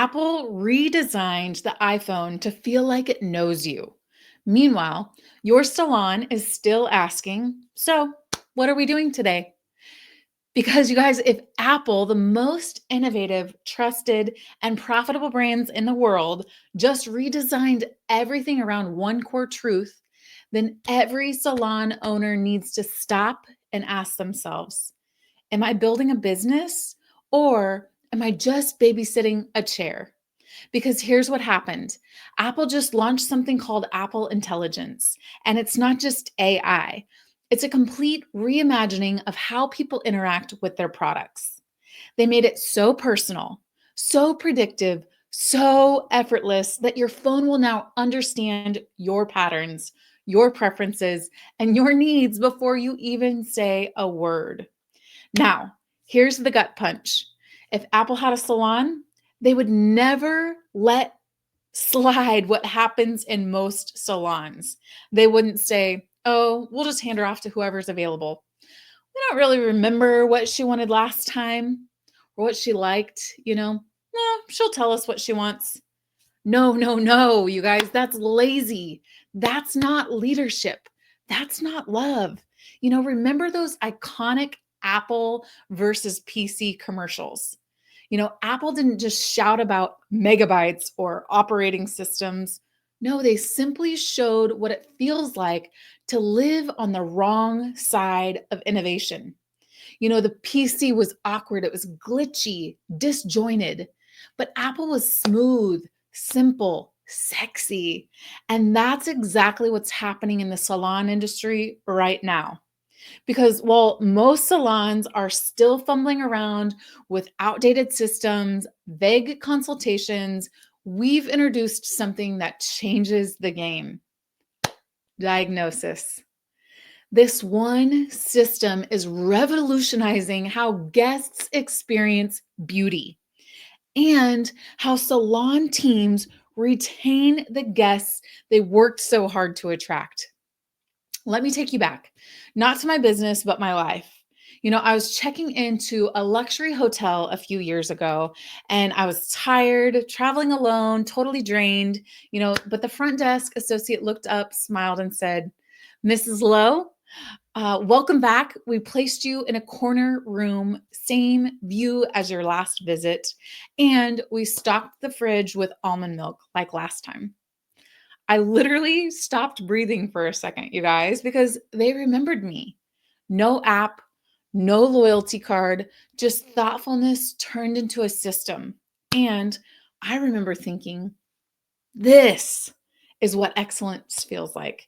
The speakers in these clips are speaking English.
Apple redesigned the iPhone to feel like it knows you. Meanwhile, your salon is still asking, so what are we doing today? Because you guys, if Apple, the most innovative, trusted, and profitable brands in the world, just redesigned everything around one core truth, then every salon owner needs to stop and ask themselves, am I building a business or am I just babysitting a chair? Because here's what happened. Apple just launched something called Apple Intelligence, and it's not just AI. It's a complete reimagining of how people interact with their products. They made it so personal, so predictive, so effortless that your phone will now understand your patterns, your preferences, and your needs before you even say a word. Now, here's the gut punch. If Apple had a salon, they would never let slide what happens in most salons. They wouldn't say, oh, we'll just hand her off to whoever's available. We don't really remember what she wanted last time or what she liked, No, she'll tell us what she wants. No, no, no, you guys, that's lazy. That's not leadership. That's not love. Remember those iconic Apple versus PC commercials? Apple didn't just shout about megabytes or operating systems. No, they simply showed what it feels like to live on the wrong side of innovation. The PC was awkward, it was glitchy, disjointed, but Apple was smooth, simple, sexy. And that's exactly what's happening in the salon industry right now. Because while most salons are still fumbling around with outdated systems, vague consultations, we've introduced something that changes the game: diagnosis. This one system is revolutionizing how guests experience beauty and how salon teams retain the guests they worked so hard to attract. Let me take you back, not to my business, but my life. I was checking into a luxury hotel a few years ago and I was tired, traveling alone, totally drained, but the front desk associate looked up, smiled, and said, Mrs. Lowe, welcome back. We placed you in a corner room, same view as your last visit, and we stocked the fridge with almond milk like last time. I literally stopped breathing for a second, you guys, because they remembered me. No app, no loyalty card, just thoughtfulness turned into a system. And I remember thinking, this is what excellence feels like.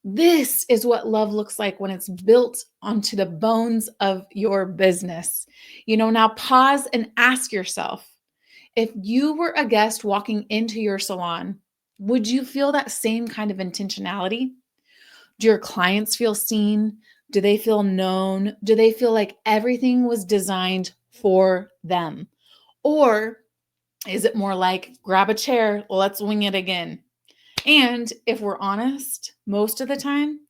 This is what love looks like when it's built onto the bones of your business. Now pause and ask yourself, if you were a guest walking into your salon, would you feel that same kind of intentionality? Do your clients feel seen? Do they feel known? Do they feel like everything was designed for them? Or is it more like, grab a chair, let's wing it again? And if we're honest, most of the time,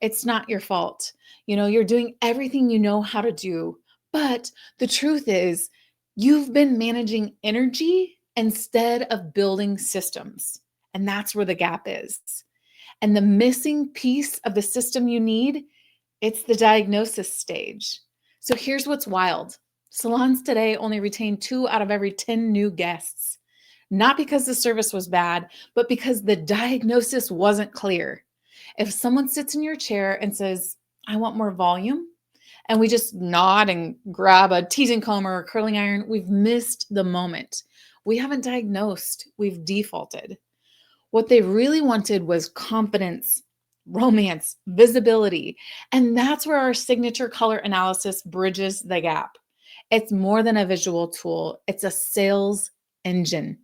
it's not your fault. You're doing everything you know how to do. But the truth is, you've been managing energy instead of building systems. And that's where the gap is. And the missing piece of the system you need, it's the diagnosis stage. So here's what's wild. Salons today only retain 2 out of every 10 new guests. Not because the service was bad, but because the diagnosis wasn't clear. If someone sits in your chair and says, I want more volume, and we just nod and grab a teasing comb or a curling iron, we've missed the moment. We haven't diagnosed, we've defaulted. What they really wanted was confidence, romance, visibility. And that's where our signature color analysis bridges the gap. It's more than a visual tool, it's a sales engine,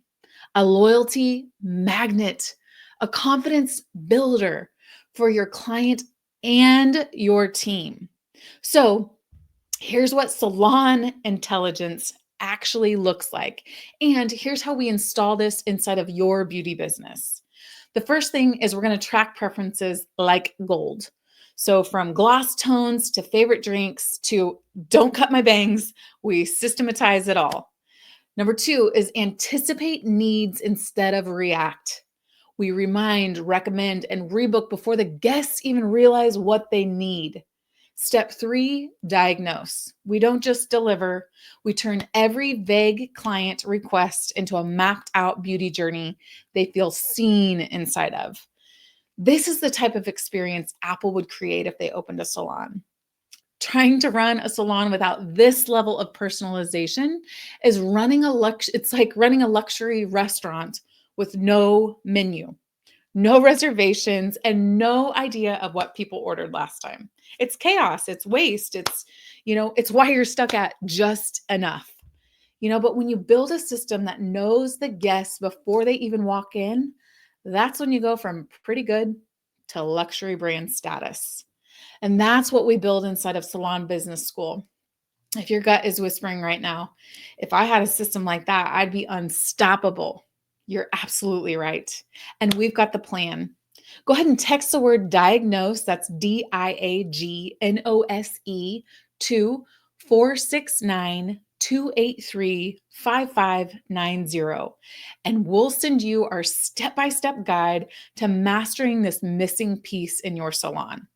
a loyalty magnet, a confidence builder for your client and your team. So here's what Salon Intelligence actually looks like. And here's how we install this inside of your beauty business. The first thing is we're going to track preferences like gold. So from gloss tones to favorite drinks to don't cut my bangs, we systematize it all. Number two is anticipate needs instead of react. We remind, recommend, and rebook before the guests even realize what they need. Step three, diagnose. We don't just deliver, we turn every vague client request into a mapped out beauty journey they feel seen inside of. This is the type of experience Apple would create if they opened a salon. Trying to run a salon without this level of personalization is it's like running a luxury restaurant with no menu, no reservations, and no idea of what people ordered last time. It's chaos, it's waste, it's why you're stuck at just enough. But when you build a system that knows the guests before they even walk in, that's when you go from pretty good to luxury brand status. And that's what we build inside of Salon Business School. If your gut is whispering right now, if I had a system like that, I'd be unstoppable. You're absolutely right. And we've got the plan. Go ahead and text the word diagnose, that's DIAGNOSE, to 469 283 5590. And we'll send you our step by step guide to mastering this missing piece in your salon.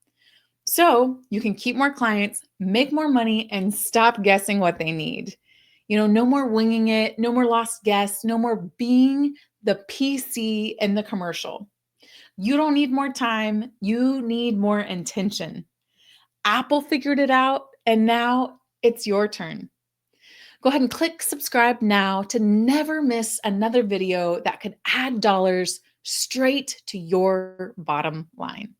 So you can keep more clients, make more money, and stop guessing what they need. No more winging it, no more lost guests, no more being the PC in the commercial. You don't need more time, you need more intention. Apple figured it out, and now it's your turn. Go ahead and click subscribe now to never miss another video that could add dollars straight to your bottom line.